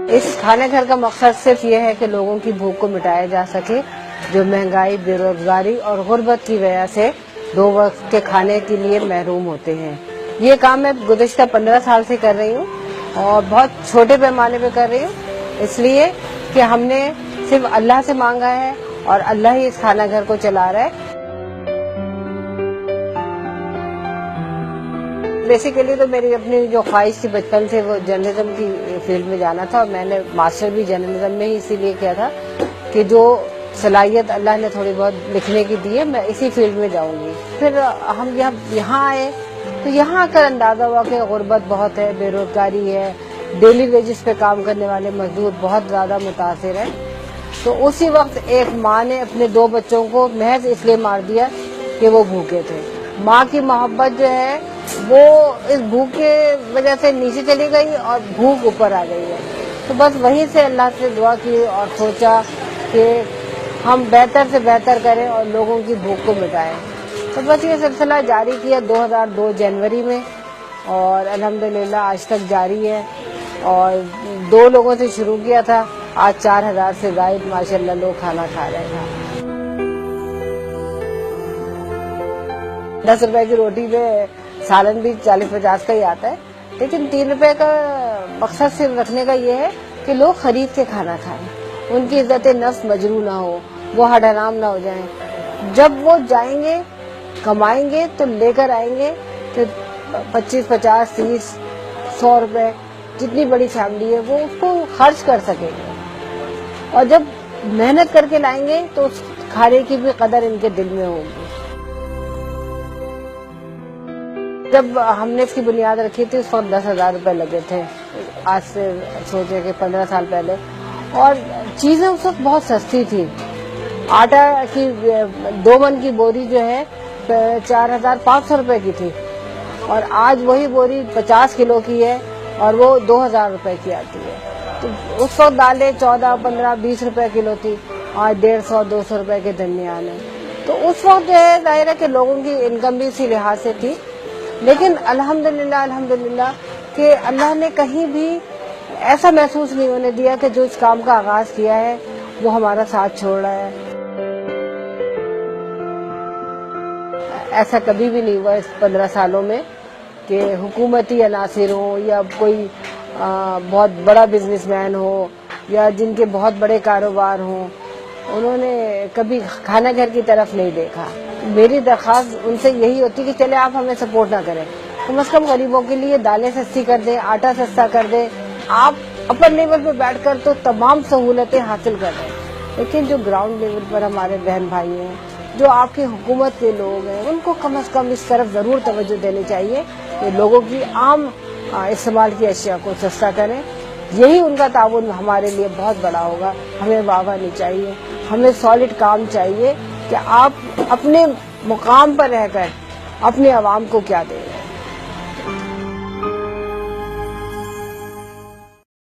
اس کھانے گھر کا مقصد صرف یہ ہے کہ لوگوں کی بھوک کو مٹایا جا سکے، جو مہنگائی، بے روزگاری اور غربت کی وجہ سے 2 وقت کے کھانے کے لیے محروم ہوتے ہیں۔ یہ کام میں گزشتہ 15 سال سے کر رہی ہوں اور بہت چھوٹے پیمانے پہ کر رہی ہوں، اس لیے کہ ہم نے صرف اللہ سے مانگا ہے اور اللہ ہی اس کھانا گھر کو چلا رہا ہے۔ بیسیکلی تو میری اپنی جو خواہش تھی بچپن سے وہ جرنلزم کی فیلڈ میں جانا تھا، اور میں نے ماسٹر بھی جرنلزم میں ہی اسی لیے کیا تھا کہ جو صلاحیت اللہ نے تھوڑی بہت لکھنے کی دی ہے میں اسی فیلڈ میں جاؤں گی۔ پھر ہم یہاں آئے تو یہاں کر اندازہ ہوا کہ غربت بہت ہے، بے روزگاری ہے، ڈیلی ویجز پہ کام کرنے والے مزدور بہت زیادہ متاثر ہیں۔ تو اسی وقت ایک ماں نے اپنے 2 بچوں کو محض اس لیے مار دیا کہ وہ بھوکے تھے۔ ماں کی محبت جو ہے وہ اس بھوک کے وجہ سے نیچے چلی گئی اور بھوک اوپر آ گئی ہے۔ تو بس وہیں سے اللہ سے دعا کی اور سوچا کہ ہم بہتر سے بہتر کریں اور لوگوں کی بھوک کو مٹائیں۔ تو بس یہ سلسلہ جاری کیا 2002 جنوری میں، اور الحمدللہ آج تک جاری ہے، اور 2 لوگوں سے شروع کیا تھا، آج 4000 سے زائد ماشاءاللہ لوگ کھانا کھا رہے ہیں۔ 10 روپے کی روٹی پہ سالن بھی 40-50 کا ہی آتا ہے، لیکن 3 روپے کا مقصد صرف رکھنے کا یہ ہے کہ لوگ خرید کے کھانا کھائیں، ان کی عزت نفس مجروح نہ ہو، وہ حد حرام نہ ہو جائیں۔ جب وہ جائیں گے کمائیں گے تو لے کر آئیں گے کہ 25, 50, 30, 100 روپے جتنی بڑی فیملی ہے وہ اس کو خرچ کر سکیں گے، اور جب محنت کر کے لائیں گے تو اس کھانے کی بھی قدر ان کے دل میں ہوگی۔ جب ہم نے اس کی بنیاد رکھی تھی اس وقت 10,000 روپے لگے تھے، آج سے سوچے کہ 15 سال پہلے، اور چیزیں اس وقت بہت سستی تھی۔ آٹا کی 2 من کی بوری جو ہے 4,500 روپے کی تھی، اور آج وہی بوری 50 کلو کی ہے اور وہ 2,000 روپے کی آتی ہے۔ تو اس وقت دالیں 14, 15, 20 روپے کلو تھی، آج 150, 200 روپے کے درمیان ہے۔ تو اس وقت جو ہے ظاہر ہے کہ لوگوں کی انکم بھی اسی لحاظ سے تھی، لیکن الحمدللہ کہ اللہ نے کہیں بھی ایسا محسوس نہیں ہونے دیا کہ جو اس کام کا آغاز کیا ہے وہ ہمارا ساتھ چھوڑ رہا ہے۔ ایسا کبھی بھی نہیں ہوا اس 15 سالوں میں کہ حکومتی عناصر ہوں یا کوئی بہت بڑا بزنس مین ہو یا جن کے بہت بڑے کاروبار ہوں، انہوں نے کبھی کھانا گھر کی طرف نہیں دیکھا۔ میری درخواست ان سے یہی ہوتی کہ چلے آپ ہمیں سپورٹ نہ کریں، کم از کم غریبوں کے لیے دالیں سستی کر دیں، آٹا سستا کر دیں، آپ اپر لیول پہ بیٹھ کر تو تمام سہولتیں حاصل کر رہے ہیں، لیکن جو گراؤنڈ لیول پر ہمارے بہن بھائی ہیں، جو آپ کی حکومت کے لوگ ہیں، ان کو کم از کم اس طرف ضرور توجہ دینی چاہیے کہ لوگوں کی عام استعمال کی اشیاء کو سستا کریں۔ یہی ان کا تعاون ہمارے لیے بہت بڑا ہوگا۔ ہمیں واہ نہیں چاہیے، ہمیں سالڈ کام چاہیے کہ آپ اپنے مقام پر رہ کر اپنے عوام کو کیا دیں۔